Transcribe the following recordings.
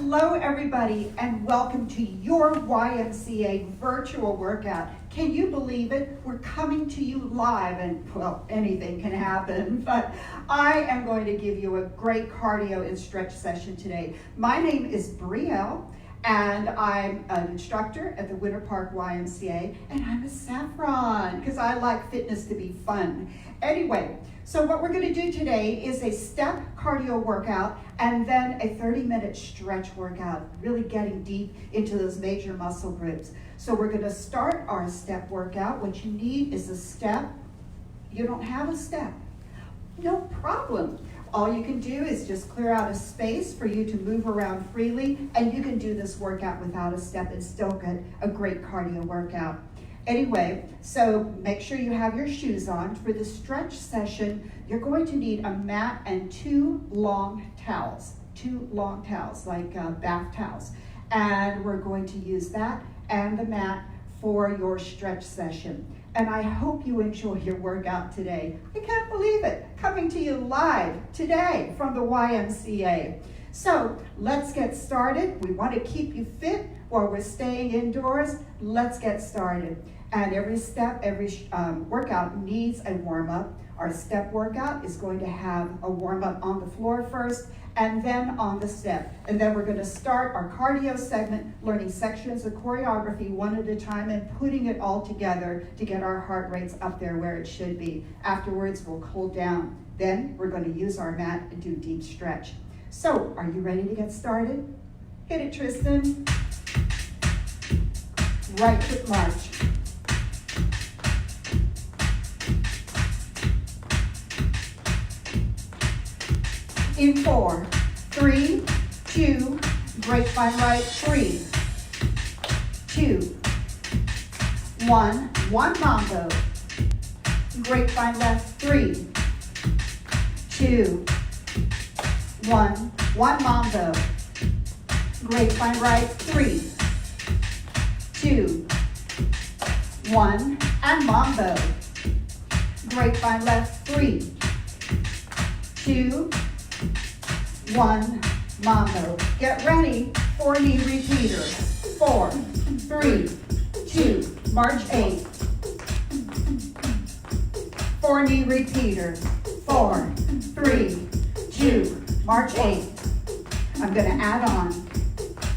Hello everybody and welcome to your YMCA virtual workout. Can you believe it? We're coming to you live and well, anything can happen, but I am going to give you a great cardio and stretch session today. My name is Bre-Elle and I'm an instructor at the Winter Park YMCA and I'm a saffron because I like fitness to be fun. Anyway, so what we're going to do today is a step cardio workout and then a 30-minute stretch workout, really getting deep into those major muscle groups. So we're going to start our step workout. What you need is a step. You don't have a step. No problem. All you can do is just clear out a space for you to move around freely, and you can do this workout without a step and still get a great cardio workout. Anyway, so make sure you have your shoes on. For the stretch session, you're going to need a mat and two long towels like bath towels. And we're going to use that and the mat for your stretch session. And I hope you enjoy your workout today. I can't believe it, coming to you live today from the YMCA. So let's get started. We want to keep you fit while we're staying indoors. Let's get started. And every step, every workout needs a warm-up. Our step workout is going to have a warm-up on the floor first and then on the step. And then we're going to start our cardio segment, learning sections of choreography one at a time and putting it all together to get our heart rates up there where it should be. Afterwards, we'll cool down. Then we're going to use our mat and do deep stretch. So, are you ready to get started? Hit it, Tristan. Right foot march. In 4, 3, 2, grapevine right, 3, 2, 1, 1 mambo, grapevine left, 3, 2, 1, 1 mambo, grapevine right, 3, 2, 1, and mambo, grapevine left, 3, 2, 1, mambo. Get ready for knee repeater. 4, 3, 2, march 8. 4 knee repeater. 4, 3, 2, march 8. I'm going to add on.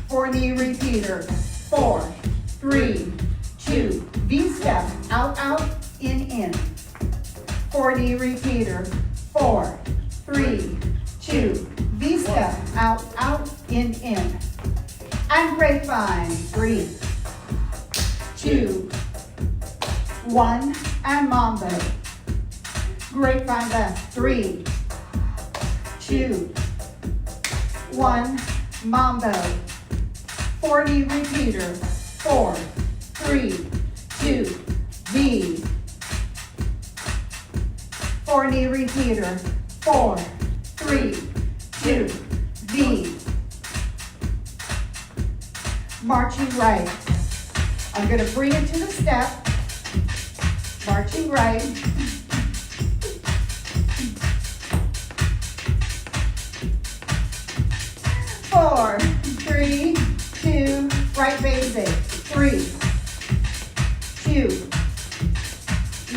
4 knee repeater. 4, 3, 2, V-step, out, out, in. 4 knee repeater. 4, 3, 2, V-step, out, out, in. And grapevine, 3, 2, 1, and mambo. Grapevine left, 3, 2, 1, mambo. 4 knee repeater, 4, 3, 2, V. 4 knee repeater, 4, 3, 2, V. Marching right. I'm going to bring it to the step. Marching right. Four, 3, 2, right basic. 3, 2,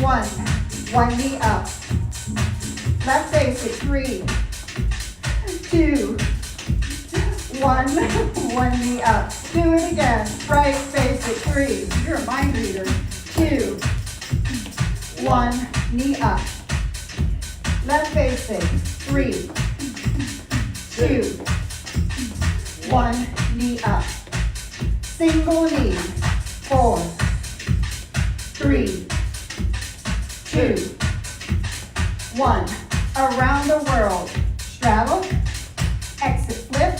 1. 1 knee up. Left basic. 3, 2, 1, 1 knee up. Do it again. Right basic, 3. You're a mind reader. 2, 1, knee up. Left basic, 3, 2, 1, knee up. Single knee, 4, 3, 2, 1. Around the world. Straddle. Exit flip,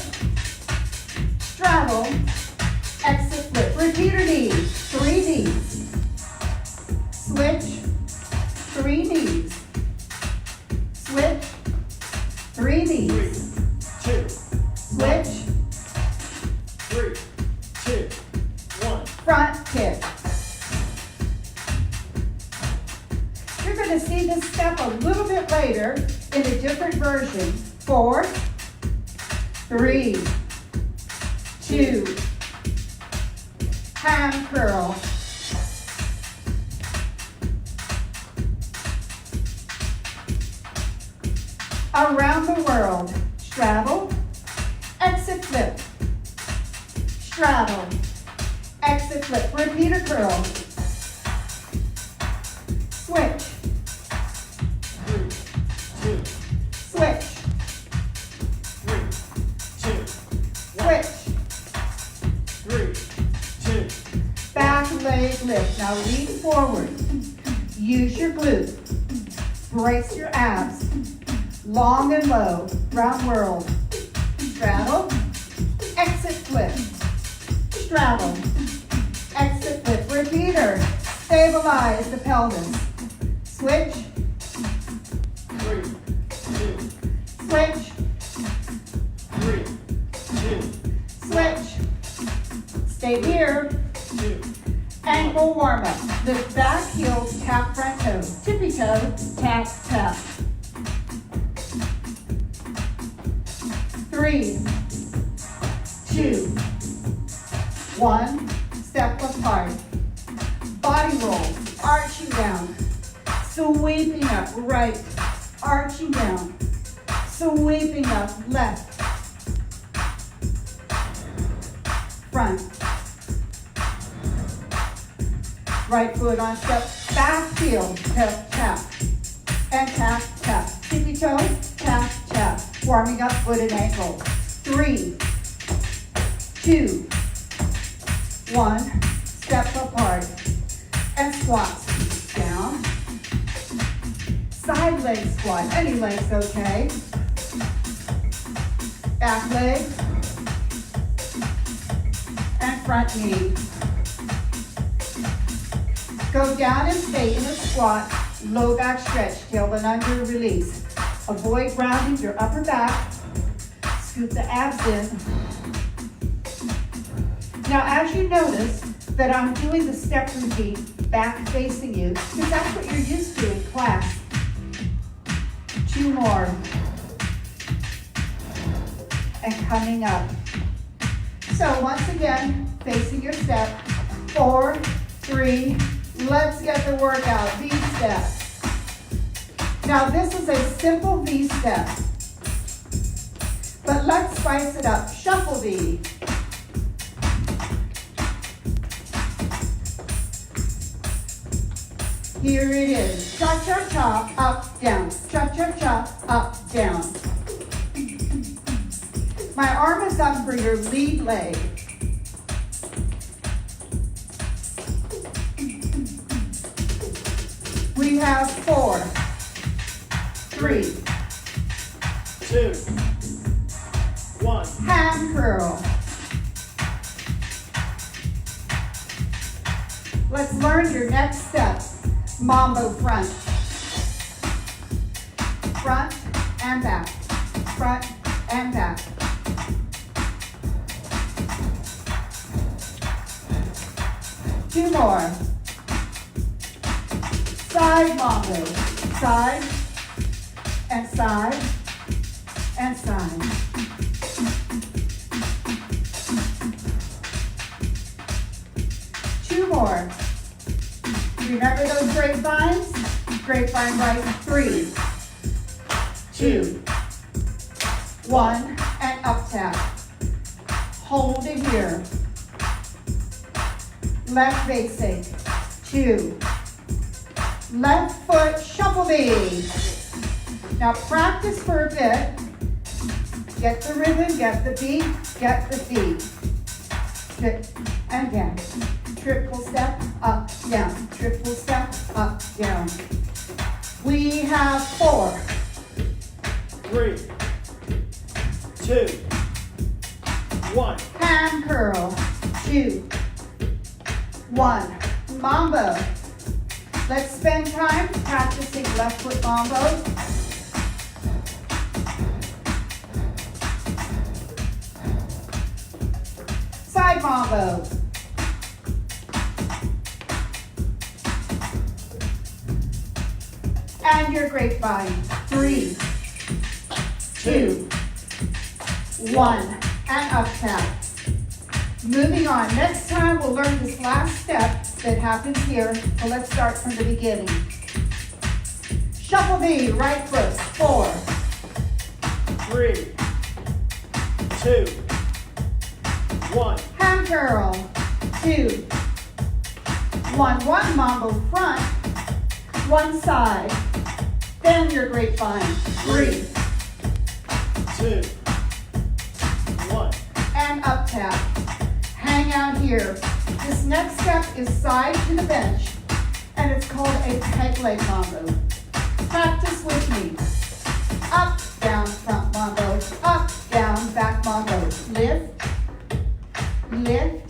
straddle, exit flip. Repeater knees, 3 knees. Switch, 3 knees. Switch, 3 knees. 3, 2, Switch, 3, 2, 1. front kick. You're going to see this step a little bit later in a different version. 4, 3, 2. Ham curl. Around the world. Straddle, exit flip. Straddle, exit flip. Repeater curl. Switch. 3, 2, Switch. 3, 2, Switch. 3, 2. Back leg lift. Now lean forward. Use your glute. Brace your abs. Long and low. Round world. Straddle. Exit flip. Straddle. Exit flip. Repeater. Stabilize the pelvis. Switch. 3, 2, Switch. 3, 2, Switch. Stay here. 2. Ankle warm up. Lift back heels, tap front toes. Tippy toe, tap, tap. 3, 2, 1. Step apart. Body roll, arching down. Sweeping up, right. Arching down. Sweeping up, left. Front. Right foot on step, back heel, tap, tap, and tap, tap. Tippy toe, tap, tap. Warming up foot and ankle. 3, 2, 1. Step apart. And squats. Down. Side leg squat. Any leg's okay. Back leg. And front knee. Go down and stay in a squat, low back stretch, tailbone under, release. Avoid rounding your upper back, scoop the abs in. Now as you notice that I'm doing the step routine back facing you, because that's what you're used to in class. 2 more. And coming up. So once again, facing your step, 4, 3, let's get the workout, V-step. Now this is a simple V-step, but let's spice it up. Shuffle V. Here it is. Cha-cha-cha, up, down. Cha-cha-cha, up, down. My arm is up for your lead leg. We have 4, 3, 2, 1. ham curl. Let's learn your next step. Mambo front. Front and back. Front and back. Two more. Side mambo. Side and side and side. Two more. Remember those grapevines? Grapevine right. 3, 2, 1, and up tap. Hold it here. Left basic. 2. Left foot shuffle V. Now practice for a bit. Get the rhythm, get the beat, get the beat. Strip and down. Triple step, up, down. Triple step, up, down. We have 4. 3, 2, 1. Ham curl. 2, 1. Mambo. Let's spend time practicing left foot mambo. Side mambo. And your grapevine. 3, 2, 1. And up tap. Moving on. Next time we'll learn this last step that happens here. So let's start from the beginning. Shuffle V, right foot. 4, 3, 2, 1. hand curl. 2, 1, 1 mambo front, one side. Then your grapevine. 3, 2, 1. and up tap. Hang out here. This next step is side to the bench, and it's called a peg leg mambo. Practice with me. Up, down, front mambo. Up, down, back mambo. Lift, lift.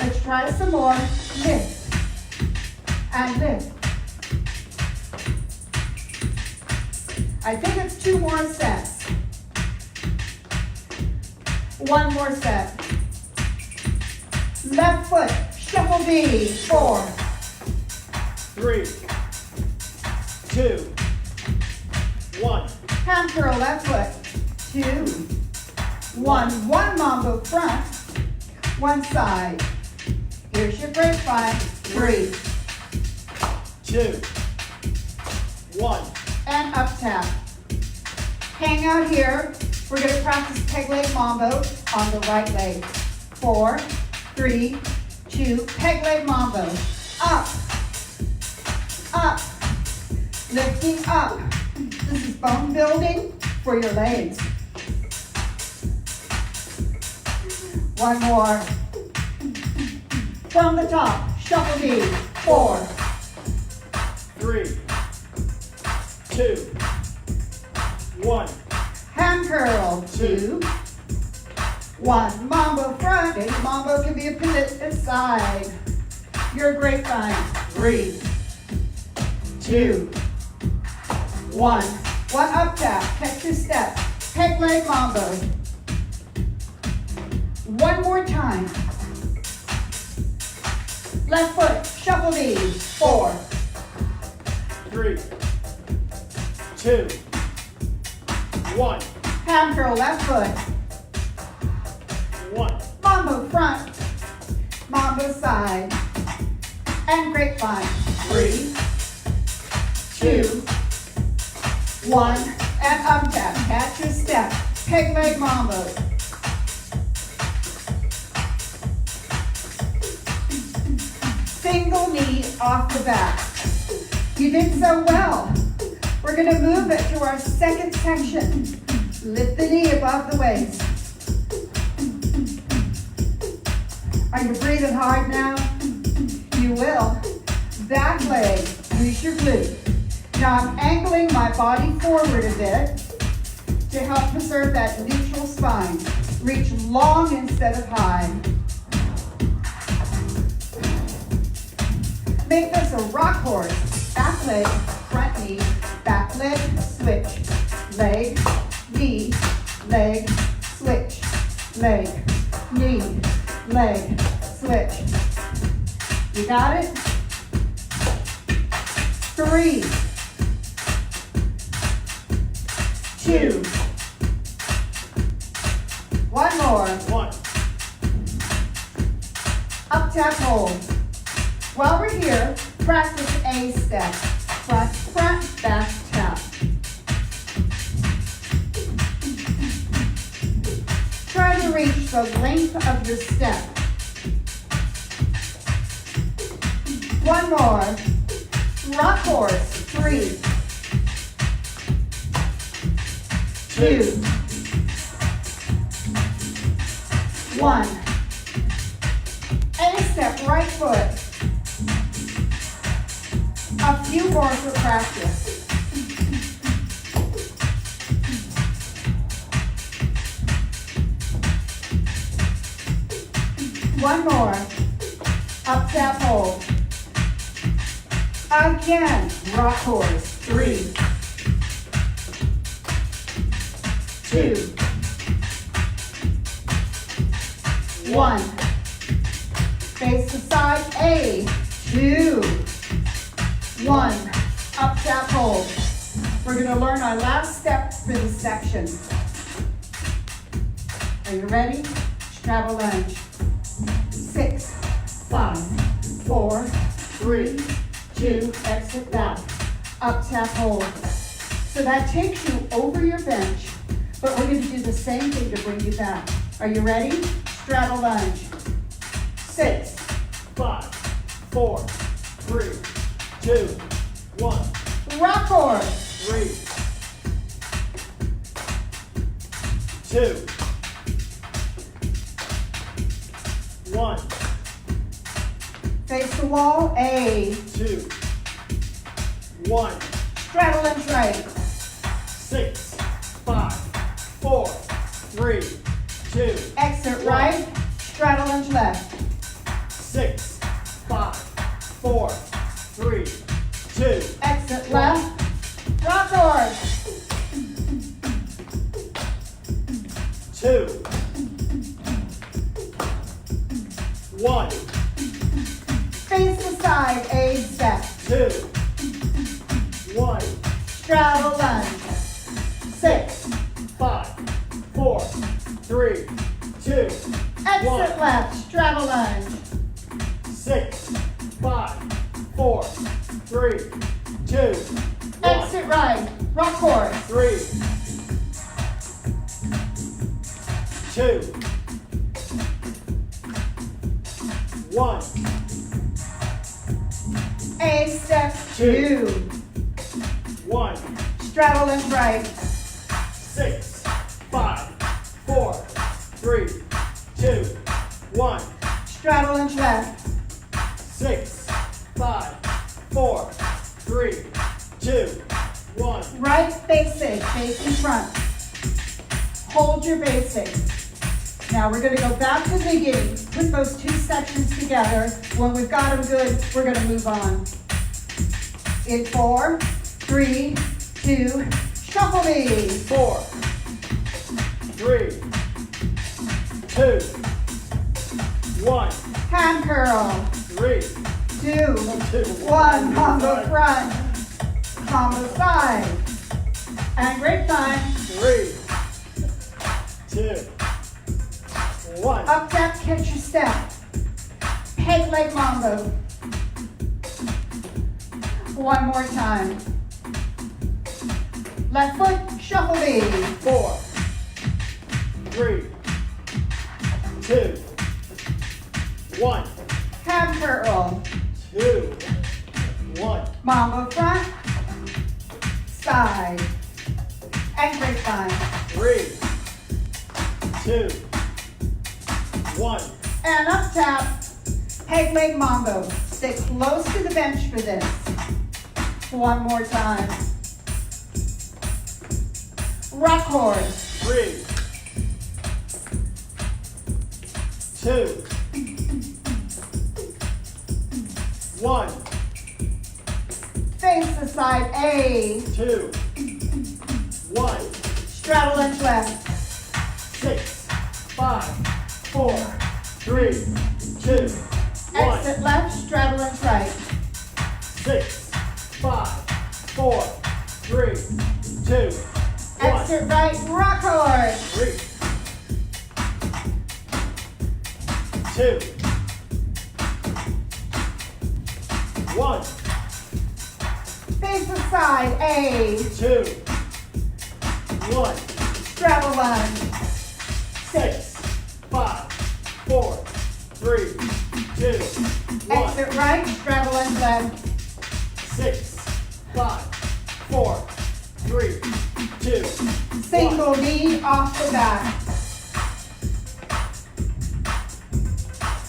Let's try some more. Lift and lift. I think it's 2 more sets. 1 more set. Left foot, shuffle V. 4, 3, 2, 1. hand curl left foot. 2, 1, 1 mambo front, one side. Here's your grapevine. 3, 2, 1. and up tap. Hang out here. We're going to practice peg leg mambo on the right leg. 4, 3, 2, peg leg mambo. Up, up, lifting up. This is bone building for your legs. 1 more. From the top, shuffle V. 4, 3, 2, 1. hand curl. 2, 1, mambo front. Mambo can be a pivot aside. Your grapevine. 3, 2, 1. 1 up tap. Catch your step. Peg leg mambo. 1 more time. Left foot, shuffle V. 4, 3, 2, 1. hand curl left foot. 1. Mambo front, mambo side, and grapevine. 3, 2, 1, and up tap. Catch your step. Peg leg mambo. Single knee off the back. You did so well. We're going to move it to our second section. Lift the knee above the waist. Are you breathing hard now? You will. Back leg, use your glute. Now I'm angling my body forward a bit to help preserve that neutral spine. Reach long instead of high. Make this a rock horse. Back leg, front knee, back leg, switch. Leg, knee, leg, switch. Leg, knee, leg, switch. You got it? 3, 2. 1 more. 1. Up tap hold. While we're here, practice A step. Front, front, back tap. Try to reach the length of your step. 1 more. Rock horse. 3, 2, 1. A step, right foot. A few more for practice. One more. Up tap hold. Again, rock horse. 3, 2, 1. Face the side. A, 2, 1. Up tap hold. We're We're going to learn our last step for this section. Are you ready? Straddle lunge. 6, 5, 4, 3, 2, exit back. Up, tap, hold. So that takes you over your bench, but we're going to do the same thing to bring you back. Are you ready? Straddle lunge. 6, 5, 4, 3, 2, 1. rock cord. 3, 2, 1. Face the wall. A. 2, 1. Straddle lunge right. 6, 5, 4, 3, 2. Exit right. Straddle lunge left. 6, 5, 4, 3, 2. Exit left. Rock cord. 2, 1. Face the side. A step. 2, 1. Straddle lunge. 6. 5, 4, 3, 2. Exit left. Straddle lunge. 6, 5, 4, 3, 2. 1. Exit right. Rock cord. 3, 2, 1. A step. 2. 2. 1. Straddle lunge right. 6, 5, 4, 3, 2, 1. Straddle lunge left. 6, 5, 4, 3, 2, 1. Right basic. Face in front. Hold your basic. Now we're going to go back to the beginning. Put those two sections together. When we've got them good, we're going to move on. In 4, 3, 2, shuffle me. 4, 3, 2, 1. Hand curl. 3, 2, 1. Combo front. Combo side. And grapevine. 3, 2, 1. Up, tap, catch your step. Peg leg mambo. One more time. Left foot, shuffle me. 4, 3, 2, 1. Hand curl. 2, 1. Mambo front. Side. And grapevine. 3, 2, 1. And up tap. Peg leg mambo. Stay close to the bench for this. One more time. Rock horse. 3, 2, 1. Face the side. A. 2, 1. Straddle lunge left. 6, 5, 4, 3, 2, 1. Exit left. Straddle lunge right. 6, 5, 4, 3, 2, 1. Exit right. Rock horse. 3, 2, 1. Face the side. A. 2, 1. Straddle lunge. 6, 5, 4, 3, 2, 1. Exit right. Straddle lunge left. 6, 5, 4, 3, 2, Single knee off the back.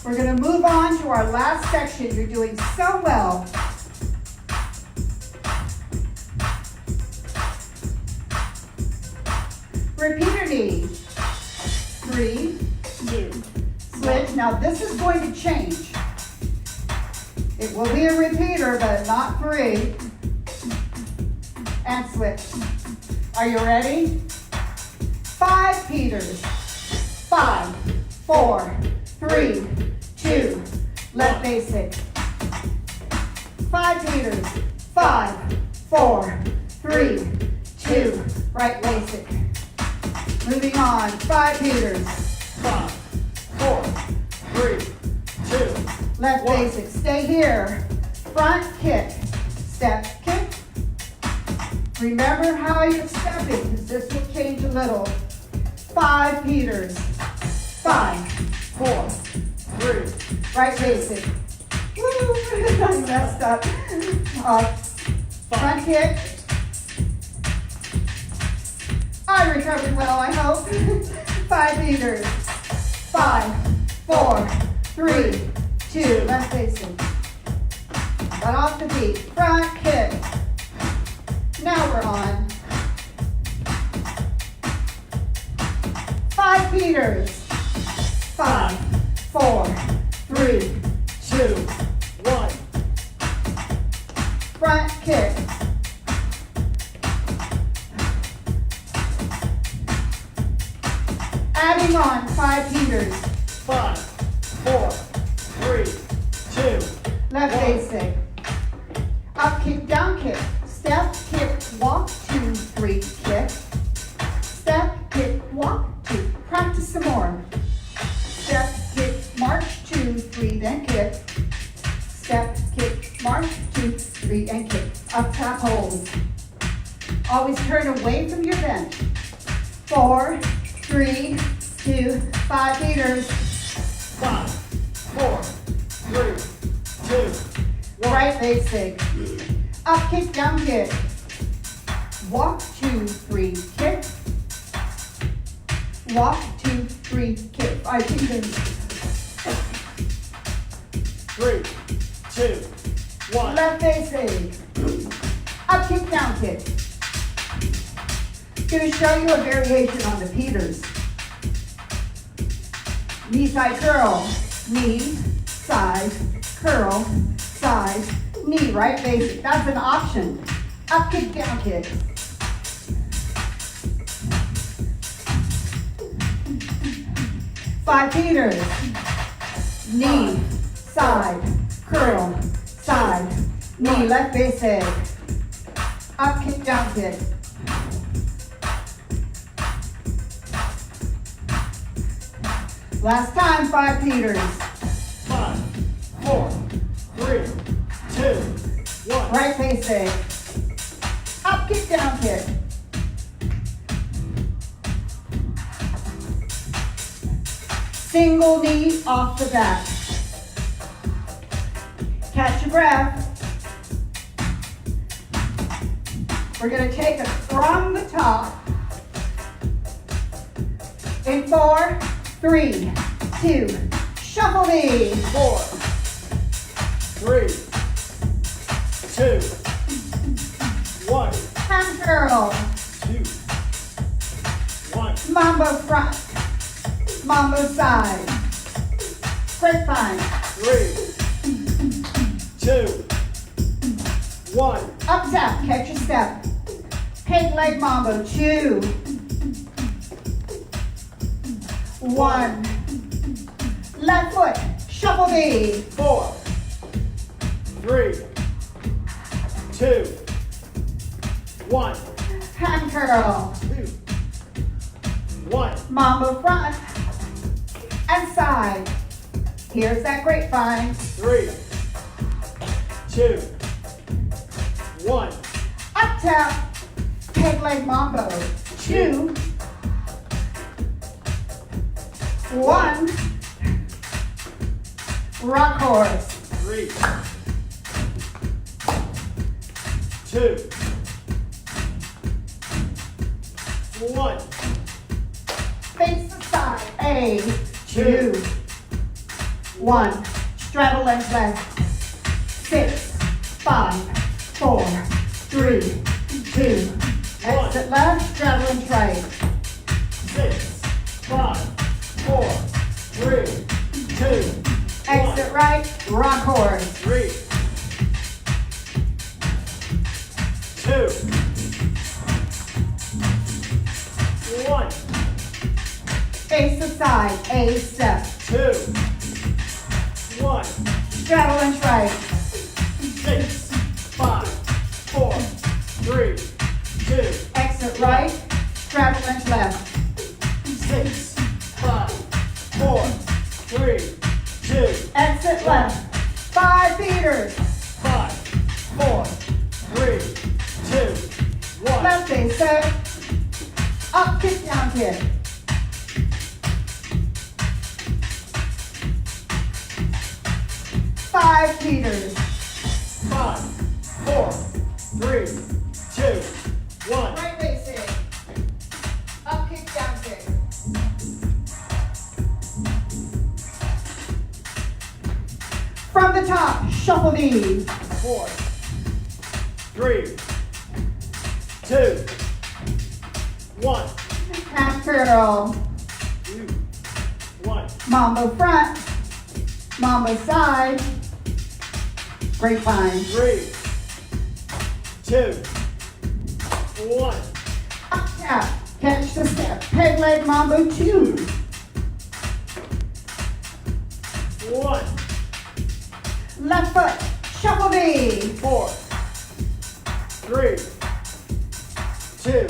We're going to move on to our last section. You're doing so well. Repeater knee. 3, 2, switch. Now this is going to change. It will be a repeater, but not 3. And switch. Are you ready? 5 peters. 5, 4, 3, 2. Left basic. 5 peters. 5, 4, 3, 2, right basic. Moving on, 5 meters. 5, 4, 3, 2, Left 1. basic, stay here. Front kick, step kick. Remember how you're stepping, because this will change a little. 5 meters. 5, 4, 3, right basic. Woo, I messed up. Front kick. I recovered well, I hope. 5 meters. 5, 4, 3, 2, left basic. Got off the beat. Front kick. Now we're on. 5 meters. 5, 4, 3, 2, 1. front kick. Adding on 5 meters. 5, 4, 3, 2, Left 1. basic. Up kick, down kick. Step, kick, walk, 2, 3, kick. Step, kick, walk, 2. Practice some more. Step, kick, march, 2, 3, then kick. Step, kick, march, 2, 3, and kick. Up, tap, hold. Always turn away from your bench. 4, 3, 2, 5 meters. 5, 4, 3, 2, 1. Right basic. Up kick, down kick. Walk, 2, 3, kick. Walk, 2, 3, kick. 5 meters. 3, 2, 1. Left basic. Up kick, down kick. Going to show you a variation on the Peters. Knee side curl. Knee, side, curl, side, knee, right basic. That's an option. Up kick, down kick. Five meters. Knee, side, curl, side, knee, left basic. Up kick, down kick. Last time, 5 meters. 5, 4, 3, 2, 1. Right basic. Up kick, down kick. Single knee off the back. Catch your breath. We're going to take it from the top. In 4, 3, 2, shuffle knee. 4, 3, 2, 1. Hand curl. 2, 1. Mambo front. Mambo side. Grapevine. 3, 2, 1. Up tap, catch your step. Peg leg mambo, 2, 1. Left foot, shuffle knee. 4, 3, 2, 1. Hand curl. 2, 1. Mambo front and side. Here's that grapevine. 3, 2, 1. Up tap, peg leg mambo, 2, 1. Rock horse. 3, 2, 1. Face the side. A, 2, 1. Straddle legs left. 6, 5, 4, 3, 2. Exit left, straddle and right. 6, 5, 4, 3, 2, Exit right, rock horse. 3, 2, 1. Face the side. A step. 2, 1. Straddle and right. 6, 5, 4, 3, 2, Exit kick. Five peters. 5, 4, 3, 2, 1. Right basic. Up kick, down kick. From the top, shuffle knees. 4, 3, 2, 1. Half turtle. 2, 1. Mambo front. Mambo side. Grapevine. 3, 2, 1. Up tap. Catch the step. Peg leg mambo 2. 1. Left foot. Shuffle knee. 4, 3, 2,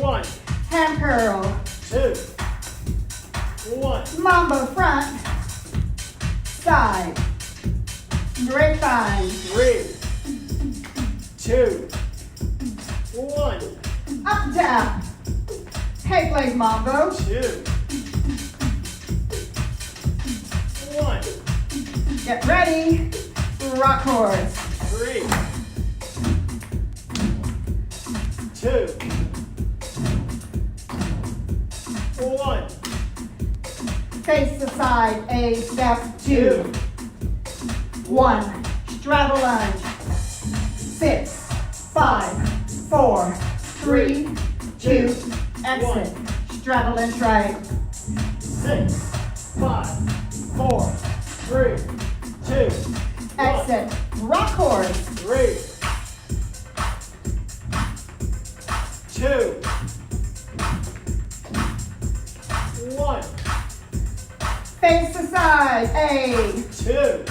1. Hand curl. 2, 1. Mambo front. Side. Grapevine. 3, 2, 1. Up tap. Peg leg mambo. 2, 1. Get ready. Rock horse. 3, 2, 1. Face the side. A step 2. 1. Straddle lunge. 6, 5, 4, 3, 2. Exit. Straddle and try. 6, 5, 4, 3, 2, 1. Exit. Rock horse. 3, 2, 1. Face the side. A. 2,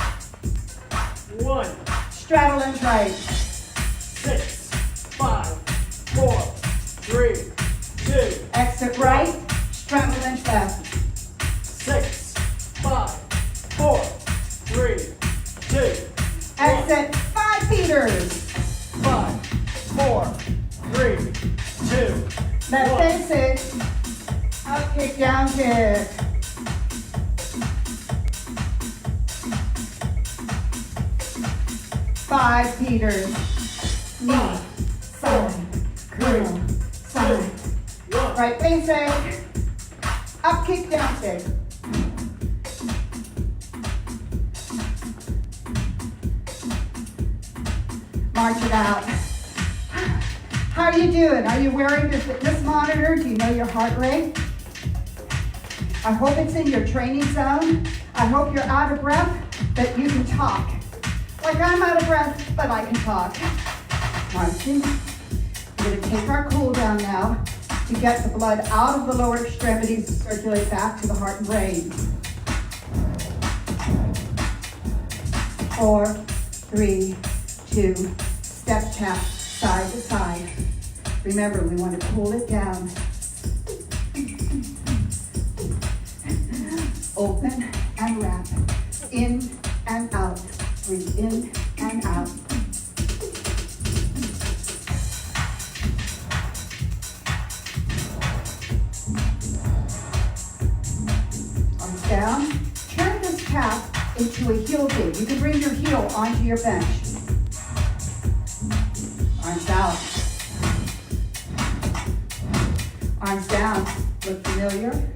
1. Straddle and try. 6, 5, 4, 3, 2. Exit right. Straddle and left. 6, 5, 4, 3, 2. Exit. 5 meters. 5, 4, 3, 2. Left 1. basic. Up kick, down kick. Five peters. Knee. Side. Curl. Side. 1. Right basic. Up kick, down kick. March it out. How are you doing? Are you wearing your fitness monitor? Do you know your heart rate? I hope it's in your training zone. I hope you're out of breath, that you can talk. Like I'm out of breath, but I can talk. Marching. We're going to take our cool down now to get the blood out of the lower extremities and circulate back to the heart and brain. 4, 3, 2, step tap, side to side. Remember, we want to pull it down. Open and wrap. In and out. Breathe in and out. Arms down. Turn this tap into a heel dig. You can bring your heel onto your bench. Arms out. Arms down. Look familiar?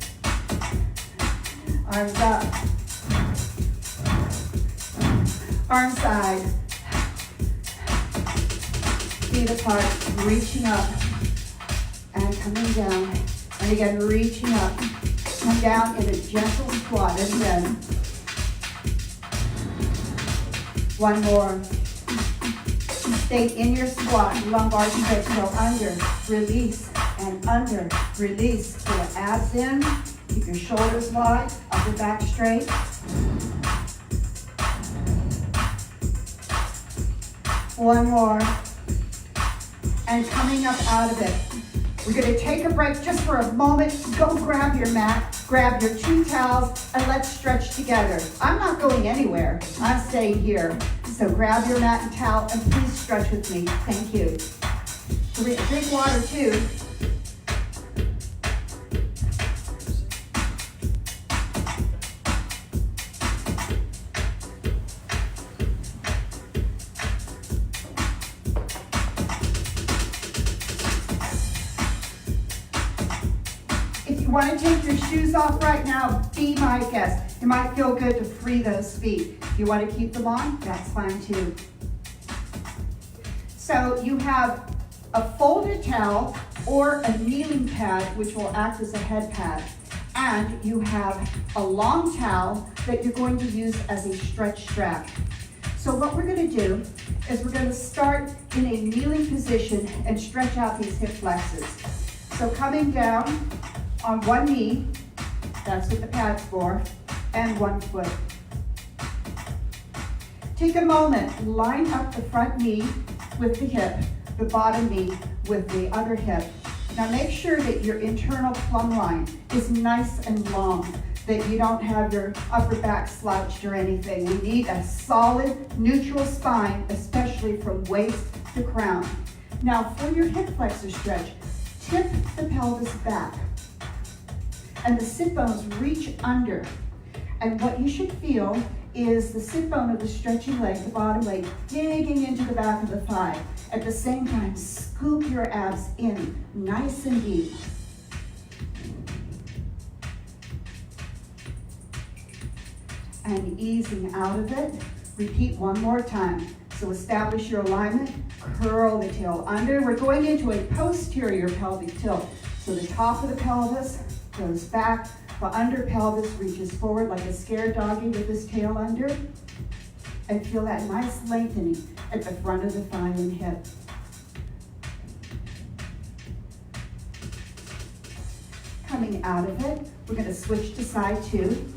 Arms up. Arm side. Feet apart, reaching up and coming down. And again, reaching up. Come down in a gentle squat. And again. One more. Stay in your squat, lumbar stretch, go under, release, and under, release. Pull the abs in, keep your shoulders wide, upper back straight. One more. And coming up out of it. We're going to take a break just for a moment. Go grab your mat, grab your 2 towels, and let's stretch together. I'm not going anywhere. I'm staying here. So grab your mat and towel and please stretch with me. Thank you. Drink water too. you want to take your shoes off right now, be my guest. It might feel good to free those feet. If you want to keep them on, that's fine too. So you have a folded towel or a kneeling pad, which will act as a head pad. And you have a long towel that you're going to use as a stretch strap. So what we're going to do is we're going to start in a kneeling position and stretch out these hip flexors. So coming down on one knee, that's what the pad's for, and one foot. Take a moment, line up the front knee with the hip, the bottom knee with the other hip. Now make sure that your internal plumb line is nice and long, that you don't have your upper back slouched or anything. We need a solid, neutral spine, especially from waist to crown. Now for your hip flexor stretch, tip the pelvis back and the sit bones reach under. And what you should feel is the sit bone of the stretching leg, the bottom leg, digging into the back of the thigh. At the same time, scoop your abs in nice and deep. And easing out of it, repeat one more time. So establish your alignment, curl the tail under. We're going into a posterior pelvic tilt. So the top of the pelvis goes back, the under pelvis reaches forward like a scared doggy with his tail under. And feel that nice lengthening at the front of the thigh and hip. Coming out of it, we're going to switch to side two.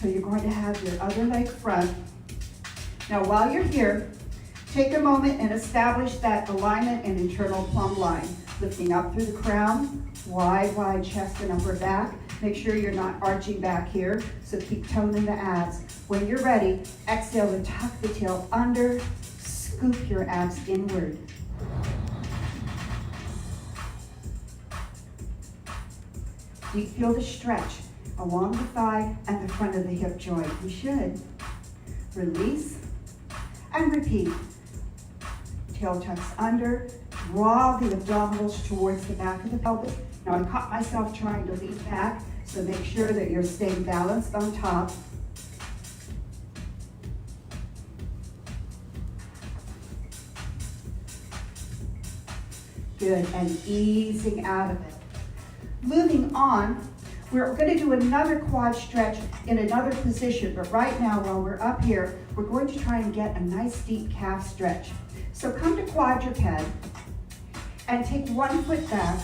So you're going to have your other leg front. Now while you're here, take a moment and establish that alignment and internal plumb line. Lifting up through the crown, wide chest and upper back. Make sure you're not arching back here, so keep toning the abs. When you're ready, exhale to tuck the tail under, scoop your abs inward. Do you feel the stretch along the thigh and the front of the hip joint? You should. Release and repeat. Tail tucks under, draw the abdominals towards the back of the pelvis. Now I caught myself trying to lean back, so make sure that you're staying balanced on top. Good, and easing out of it. Moving on, we're going to do another quad stretch in another position, but right now while we're up here, we're going to try and get a nice deep calf stretch. So come to quadruped and take one foot back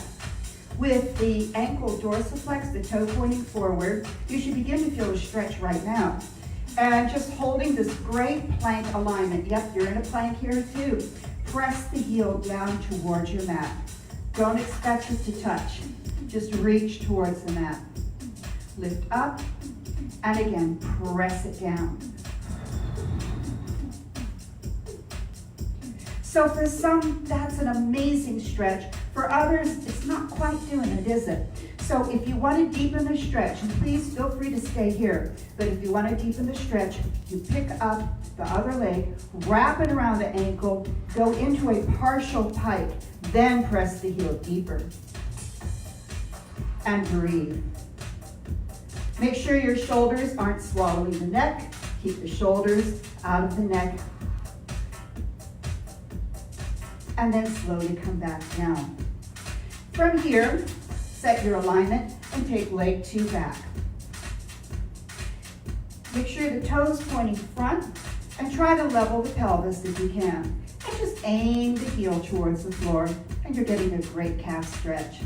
with the ankle dorsiflex, the toe pointing forward. You should begin to feel a stretch right now. And just holding this great plank alignment. Yep, you're in a plank here too. Press the heel down towards your mat. Don't expect it to touch. Just reach towards the mat. Lift up, and again, press it down. So for some, that's an amazing stretch. For others, it's not quite doing it, is it? So if you want to deepen the stretch, and please feel free to stay here, but if you want to deepen the stretch, you pick up the other leg, wrap it around the ankle, go into a partial pike, then press the heel deeper. And breathe. Make sure your shoulders aren't swallowing the neck. Keep the shoulders out of the neck. And then slowly come back down. From here, set your alignment and take leg two back. Make sure the toes pointing front and try to level the pelvis if you can. And just aim the heel towards the floor and you're getting a great calf stretch.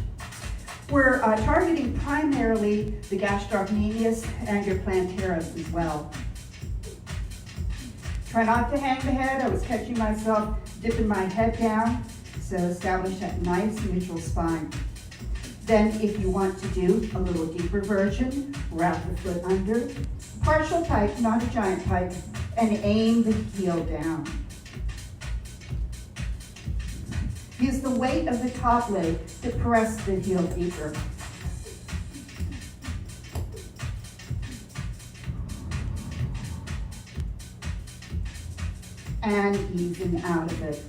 We're targeting primarily the gastrocnemius and your plantaris as well. Try not to hang the head. I was catching myself dipping my head down, so establish that nice neutral spine. Then if you want to do a little deeper version, wrap the foot under, partial pike, not a giant pike, and aim the heel down. Use the weight of the top leg to press the heel deeper. And easing out of it.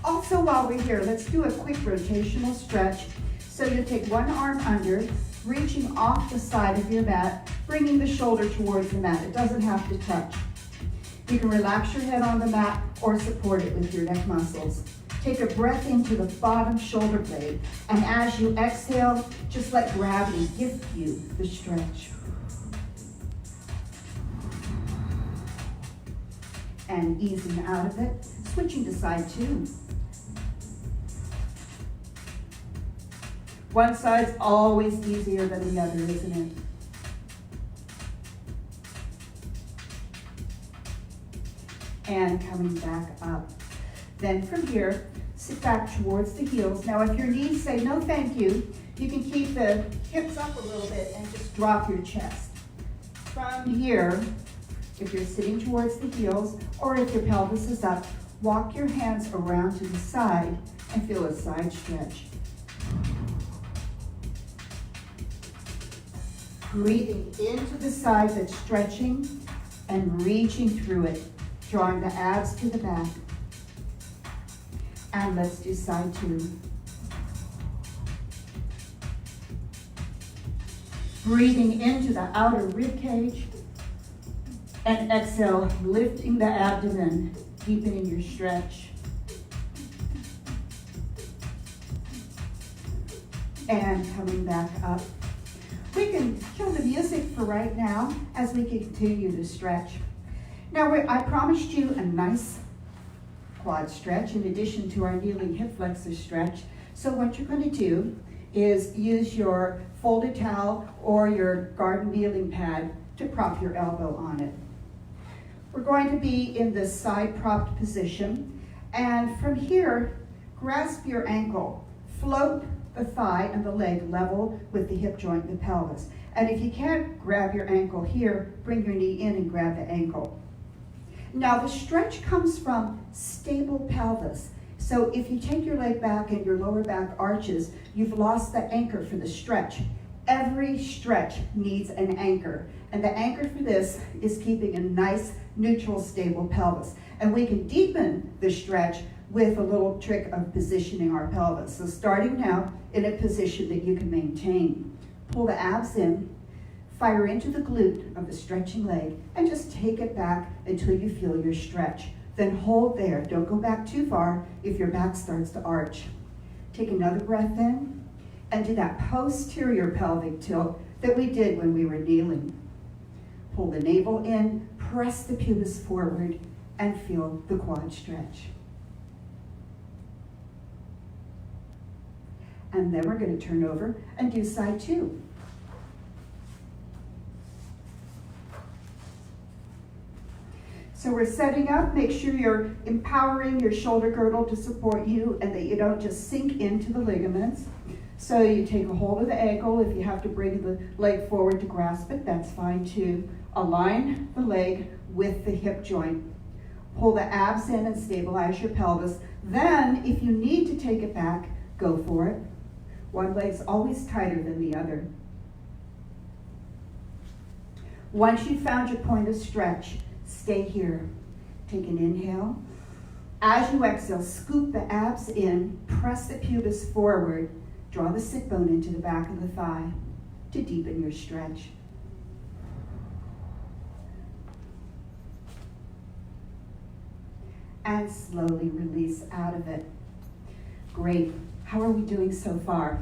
Also, while we're here, let's do a quick rotational stretch. So you take one arm under, reaching off the side of your mat, bringing the shoulder towards the mat. It doesn't have to touch. You can relax your head on the mat or support it with your neck muscles. Take a breath into the bottom shoulder blade, and as you exhale, just let gravity give you the stretch. And easing out of it, switching to side two. One side's always easier than the other, isn't it? And coming back up. Then from here, sit back towards the heels. Now if your knees say no thank you, you can keep the hips up a little bit and just drop your chest. From here, if you're sitting towards the heels, or if your pelvis is up, walk your hands around to the side and feel a side stretch. Breathing into the side that's stretching and reaching through it, drawing the abs to the back. And let's do side two. Breathing into the outer rib cage. And exhale, lifting the abdomen, deepening your stretch. And coming back up. We can kill the music for right now as we continue to stretch. Now, I promised you a nice quad stretch in addition to our kneeling hip flexor stretch. So what you're going to do is use your folded towel or your garden kneeling pad to prop your elbow on it. We're going to be in this side propped position, and from here, grasp your ankle, float the thigh and the leg level with the hip joint and the pelvis. And if you can't grab your ankle here, bring your knee in and grab the ankle. Now the stretch comes from stable pelvis. So if you take your leg back and your lower back arches, you've lost the anchor for the stretch. Every stretch needs an anchor. And the anchor for this is keeping a nice, neutral, stable pelvis. And we can deepen the stretch with a little trick of positioning our pelvis. So starting now in a position that you can maintain. Pull the abs in, fire into the glute of the stretching leg, and just take it back until you feel your stretch. Then hold there. Don't go back too far if your back starts to arch. Take another breath in and do that posterior pelvic tilt that we did when we were kneeling. Pull the navel in, press the pubis forward, and feel the quad stretch. And then we're going to turn over and do side two. So we're setting up, make sure you're empowering your shoulder girdle to support you and that you don't just sink into the ligaments. So you take a hold of the ankle. If you have to bring the leg forward to grasp it, that's fine too. Align the leg with the hip joint. Pull the abs in and stabilize your pelvis. Then, if you need to take it back, go for it. One leg's always tighter than the other. Once you've found your point of stretch, stay here. Take an inhale. As you exhale, scoop the abs in, press the pubis forward, draw the sit bone into the back of the thigh to deepen your stretch. And slowly release out of it. Great. How are we doing so far?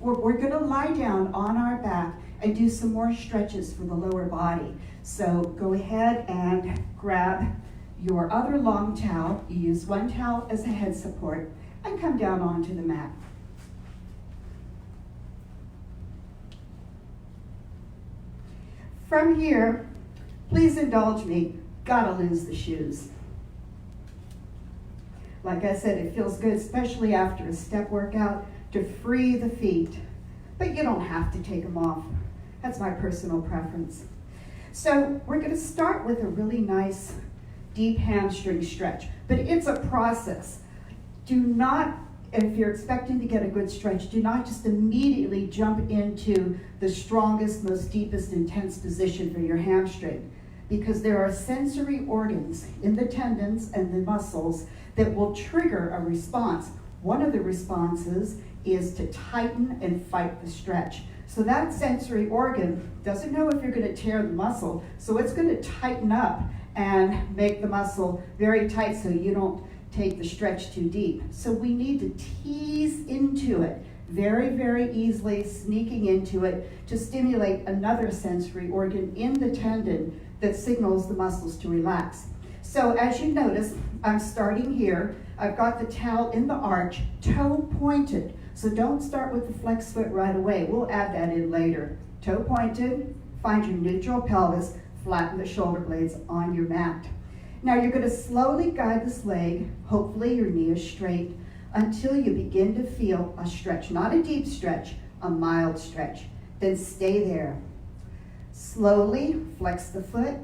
We're going to lie down on our back and do some more stretches for the lower body. So go ahead and grab your other long towel. You use one towel as a head support and come down onto the mat. From here, please indulge me, gotta lose the shoes. Like I said, it feels good, especially after a step workout, to free the feet. But you don't have to take them off. That's my personal preference. So we're going to start with a really nice deep hamstring stretch. But it's a process. Do not, if you're expecting to get a good stretch, do not just immediately jump into the strongest, most deepest, intense position for your hamstring. because there are sensory organs in the tendons and the muscles that will trigger a response. One of the responses is to tighten and fight the stretch. So that sensory organ doesn't know if you're going to tear the muscle, so it's going to tighten up and make the muscle very tight so you don't take the stretch too deep. So we need to tease into it very, very easily, sneaking into it to stimulate another sensory organ in the tendon that signals the muscles to relax. So as you notice, I'm starting here. I've got the towel in the arch, toe pointed. So don't start with the flex foot right away. We'll add that in later. Toe pointed, find your neutral pelvis, flatten the shoulder blades on your mat. Now you're going to slowly guide this leg, hopefully your knee is straight, until you begin to feel a stretch, not a deep stretch, a mild stretch. Then stay there. Slowly flex the foot,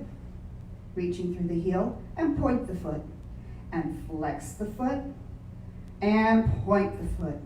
reaching through the heel, and point the foot. And flex the foot, and point the foot.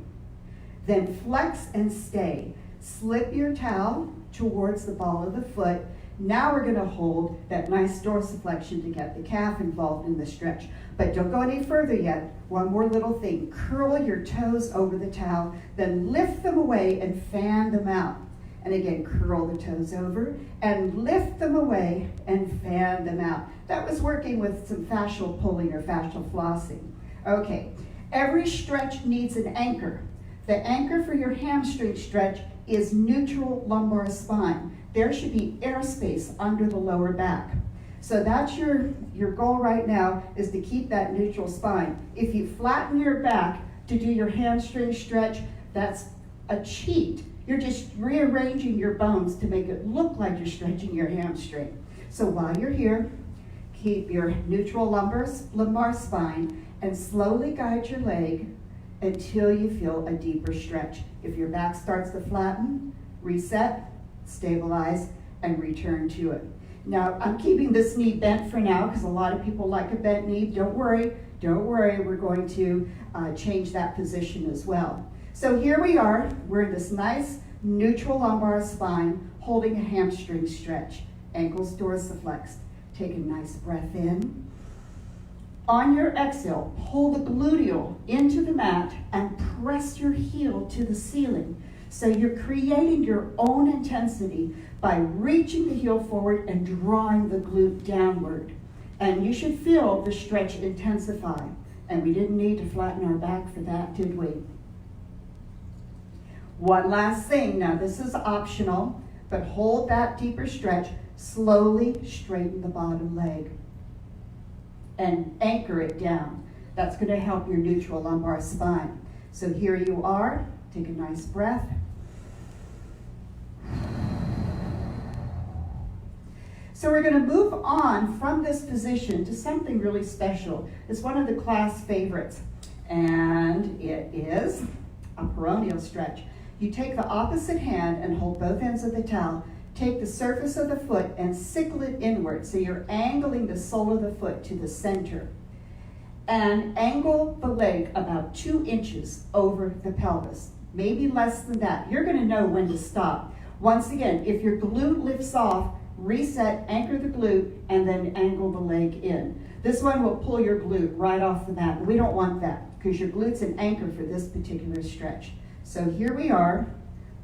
Then flex and stay. Slip your towel towards the ball of the foot. Now we're going to hold that nice dorsiflexion to get the calf involved in the stretch. But don't go any further yet. One more little thing. Curl your toes over the towel, then lift them away and fan them out. And again, curl the toes over and lift them away and fan them out. That was working with some fascial pulling or fascial flossing. Okay, every stretch needs an anchor. The anchor for your hamstring stretch is neutral lumbar spine. There should be airspace under the lower back. So that's your goal right now, is to keep that neutral spine. If you flatten your back to do your hamstring stretch, that's a cheat. You're just rearranging your bones to make it look like you're stretching your hamstring. So while you're here, keep your neutral lumbar spine and slowly guide your leg until you feel a deeper stretch. If your back starts to flatten, reset, stabilize, and return to it. Now, I'm keeping this knee bent for now because a lot of people like a bent knee. Don't worry, we're going to change that position as well. So here we are, we're in this nice neutral lumbar spine holding a hamstring stretch. Ankles dorsiflexed. Take a nice breath in. On your exhale, pull the gluteal into the mat and press your heel to the ceiling. So you're creating your own intensity by reaching the heel forward and drawing the glute downward. And you should feel the stretch intensify. And we didn't need to flatten our back for that, did we? One last thing. Now this is optional, but hold that deeper stretch. Slowly straighten the bottom leg and anchor it down. That's going to help your neutral lumbar spine. So here you are. Take a nice breath. So we're going to move on from this position to something really special. It's one of the class favorites, and it is a peroneal stretch. You take the opposite hand and hold both ends of the towel. Take the surface of the foot and sickle it inward, so you're angling the sole of the foot to the center. And angle the leg about 2 inches over the pelvis, maybe less than that. You're going to know when to stop. Once again, if your glute lifts off, reset, anchor the glute, and then angle the leg in. This one will pull your glute right off the mat. We don't want that because your glute's an anchor for this particular stretch. So here we are.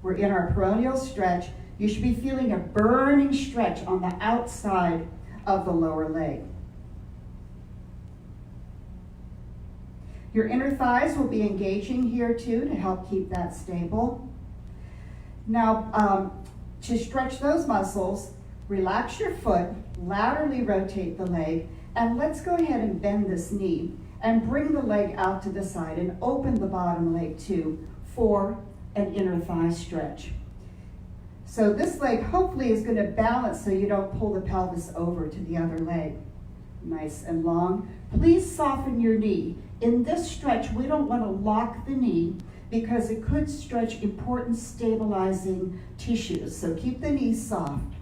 We're in our peroneal stretch. You should be feeling a burning stretch on the outside of the lower leg. Your inner thighs will be engaging here too to help keep that stable. Now, to stretch those muscles, relax your foot, laterally rotate the leg, and let's go ahead and bend this knee and bring the leg out to the side and open the bottom leg too for an inner thigh stretch. So this leg hopefully is going to balance so you don't pull the pelvis over to the other leg. Nice and long. Please soften your knee. In this stretch, we don't want to lock the knee because it could stretch important stabilizing tissues. So keep the knee soft.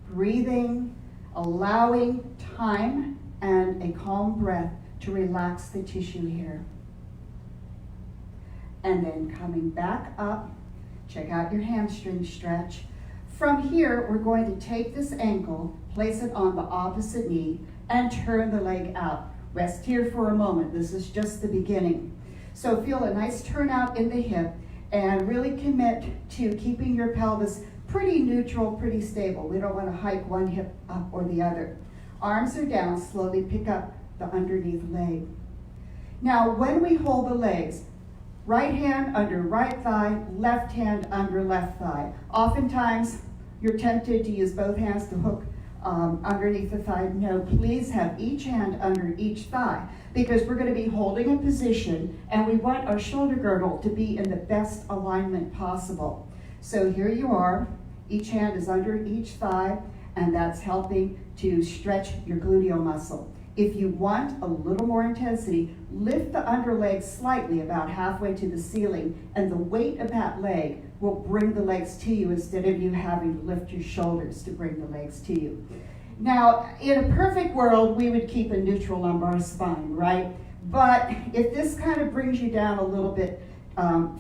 Breathing, allowing time and a calm breath to relax the tissue here. And then coming back up, check out your hamstring stretch. From here, we're going to take this ankle, place it on the opposite knee, and turn the leg out. Rest here for a moment. This is just the beginning. So feel a nice turnout in the hip and really commit to keeping your pelvis pretty neutral, pretty stable. We don't want to hike one hip up or the other. Arms are down, slowly pick up the underneath leg. Now, when we hold the legs, right hand under right thigh, left hand under left thigh. Oftentimes, you're tempted to use both hands to hook underneath the thigh. No, please have each hand under each thigh, because we're going to be holding a position and we want our shoulder girdle to be in the best alignment possible. So here you are, each hand is under each thigh, and that's helping to stretch your gluteal muscle. If you want a little more intensity, lift the under leg slightly, about halfway to the ceiling, and the weight of that leg will bring the legs to you instead of you having to lift your shoulders to bring the legs to you. Now, in a perfect world, we would keep a neutral lumbar spine, right? But if this kind of brings you down a little bit,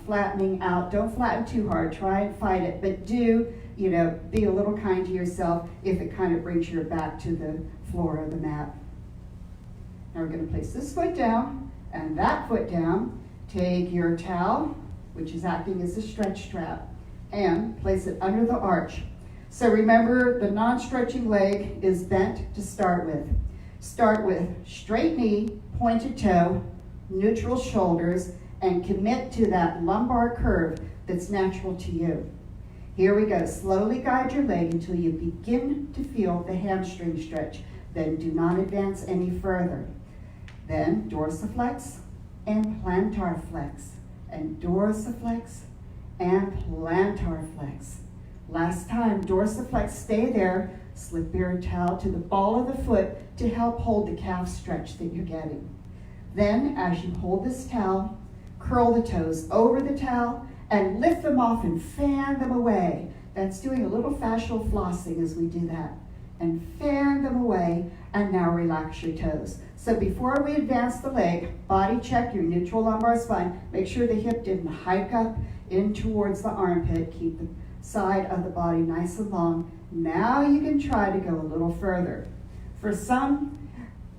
flattening out, don't flatten too hard, try and fight it, but do, be a little kind to yourself if it kind of brings your back to the floor of the mat. Now we're going to place this foot down and that foot down. Take your towel, which is acting as a stretch strap, and place it under the arch. So remember, the non-stretching leg is bent to start with. Start with straight knee, pointed toe, neutral shoulders, and commit to that lumbar curve that's natural to you. Here we go. Slowly guide your leg until you begin to feel the hamstring stretch. Then do not advance any further. Then dorsiflex and plantar flex, and dorsiflex and plantar flex. Last time, dorsiflex, stay there, slip your towel to the ball of the foot to help hold the calf stretch that you're getting. Then, as you hold this towel, curl the toes over the towel and lift them off and fan them away. That's doing a little fascial flossing as we do that. And fan them away, and now relax your toes. So before we advance the leg, body check your neutral lumbar spine. Make sure the hip didn't hike up in towards the armpit. Keep the side of the body nice and long. Now you can try to go a little further. For some,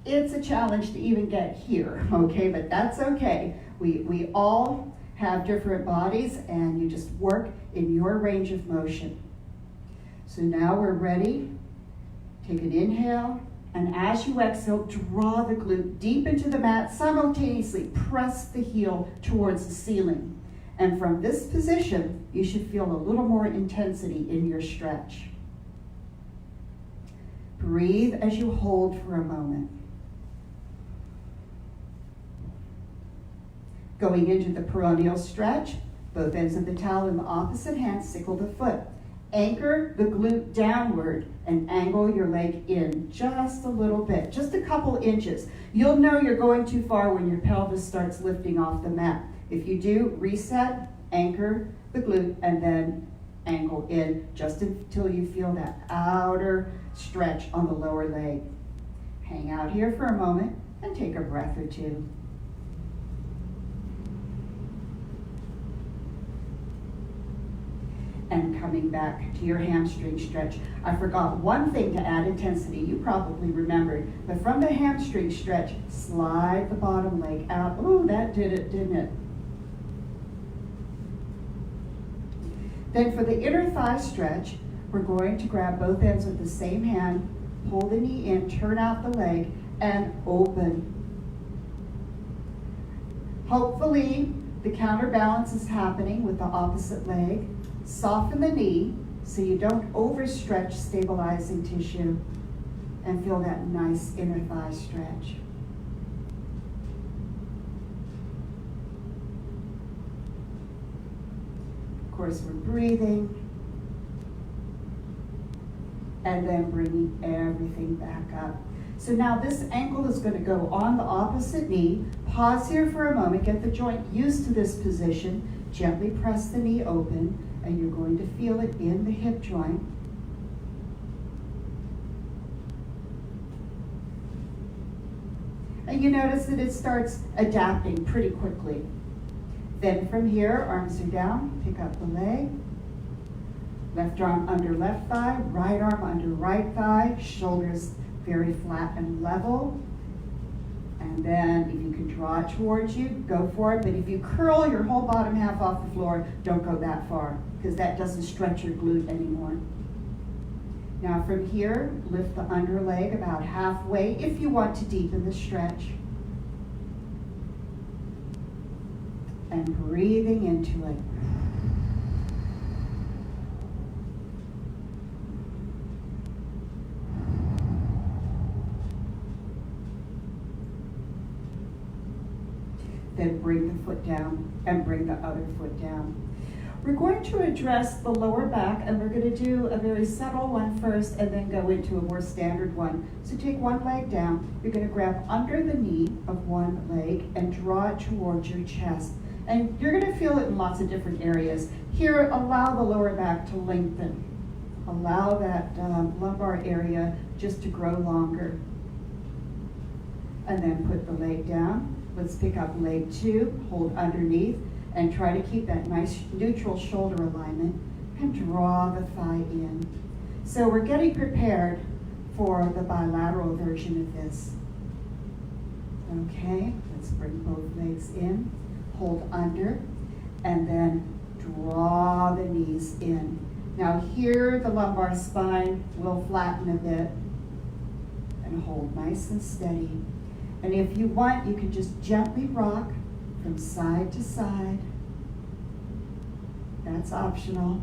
it's a challenge to even get here, okay? But that's okay. We all have different bodies, and you just work in your range of motion. So now we're ready. Take an inhale, and as you exhale, draw the glute deep into the mat. Simultaneously press the heel towards the ceiling. And from this position, you should feel a little more intensity in your stretch. Breathe as you hold for a moment. Going into the peroneal stretch, both ends of the towel in the opposite hand, sickle the foot. Anchor the glute downward and angle your leg in just a little bit, just a couple inches. You'll know you're going too far when your pelvis starts lifting off the mat. If you do, reset, anchor the glute, and then angle in just until you feel that outer stretch on the lower leg. Hang out here for a moment and take a breath or two. And coming back to your hamstring stretch. I forgot one thing to add intensity. You probably remembered. But from the hamstring stretch, slide the bottom leg out. Ooh, that did it, didn't it? Then for the inner thigh stretch, we're going to grab both ends with the same hand, pull the knee in, turn out the leg, and open. Hopefully, the counterbalance is happening with the opposite leg. Soften the knee so you don't overstretch stabilizing tissue, and feel that nice inner thigh stretch. Of course, we're breathing, and then bringing everything back up. So now this ankle is going to go on the opposite knee. Pause here for a moment, get the joint used to this position. Gently press the knee open, and you're going to feel it in the hip joint. And you notice that it starts adapting pretty quickly. Then from here, arms are down, pick up the leg, Left arm under left thigh, right arm under right thigh, shoulders very flat and level. And then if you can draw it towards you, go for it. But if you curl your whole bottom half off the floor, don't go that far, because that doesn't stretch your glute anymore. Now from here, lift the under leg about halfway if you want to deepen the stretch. And breathing into it. Then bring the foot down and bring the other foot down. We're going to address the lower back, and we're going to do a very subtle one first and then go into a more standard one. So take one leg down. You're going to grab under the knee of one leg and draw it towards your chest. And you're going to feel it in lots of different areas. Here, allow the lower back to lengthen. Allow that lumbar area just to grow longer. And then put the leg down. Let's pick up leg 2, hold underneath, and try to keep that nice neutral shoulder alignment and draw the thigh in. So we're getting prepared for the bilateral version of this. Okay, let's bring both legs in, hold under, and then draw the knees in. Now here the lumbar spine will flatten a bit and hold nice and steady. And if you want, you can just gently rock from side to side. That's optional.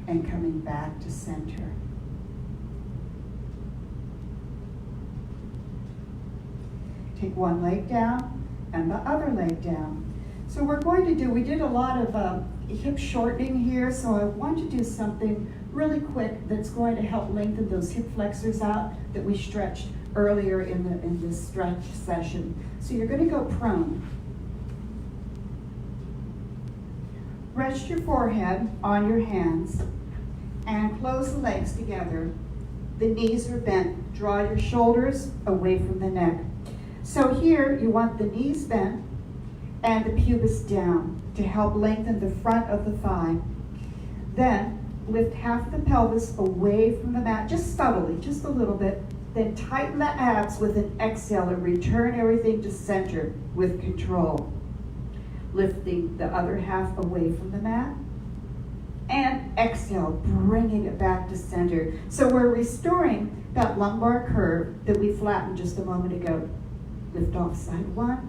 And coming back to center. Take one leg down and the other leg down. So we're going to do, we did a lot of hip shortening here, so I want to do something really quick that's going to help lengthen those hip flexors out that we stretched earlier in this stretch session. So you're going to go prone. Rest your forehead on your hands and close the legs together. The knees are bent. Draw your shoulders away from the neck. So here you want the knees bent and the pubis down to help lengthen the front of the thigh. Then lift half the pelvis away from the mat, just subtly, just a little bit. Then tighten the abs with an exhale and return everything to center with control. Lifting the other half away from the mat. And exhale, bringing it back to center. So we're restoring that lumbar curve that we flattened just a moment ago. Lift off side one.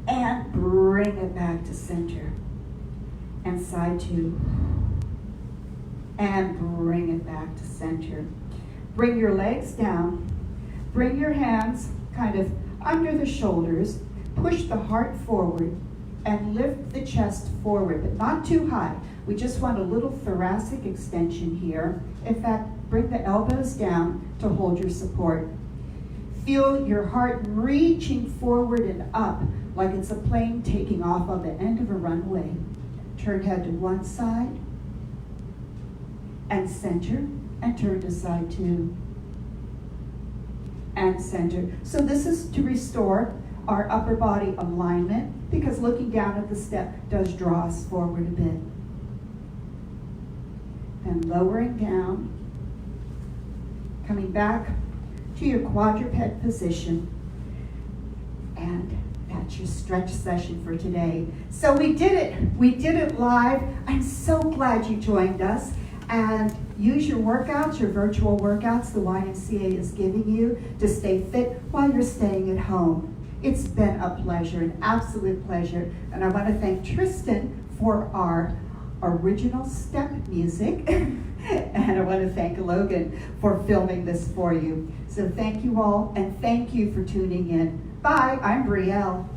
And bring it back to center. And side 2. And bring it back to center. Bring your legs down. Bring your hands kind of under the shoulders. Push the heart forward and lift the chest forward, but not too high. We just want a little thoracic extension here. In fact, bring the elbows down to hold your support. Feel your heart reaching forward and up like it's a plane taking off on the end of a runway. Turn head to one side and center, and turn to side 2 and center. So this is to restore our upper body alignment, because looking down at the step does draw us forward a bit. And lowering down, coming back to your quadruped position, and that's your stretch session for today. So we did it live. I'm so glad you joined us. And use your workouts, your virtual workouts the YMCA is giving you to stay fit while you're staying at home. It's been a pleasure, an absolute pleasure. And I want to thank Tristan for our original step music. And I want to thank Logan for filming this for you. So thank you all, and thank you for tuning in. Bye, I'm Bre-Elle.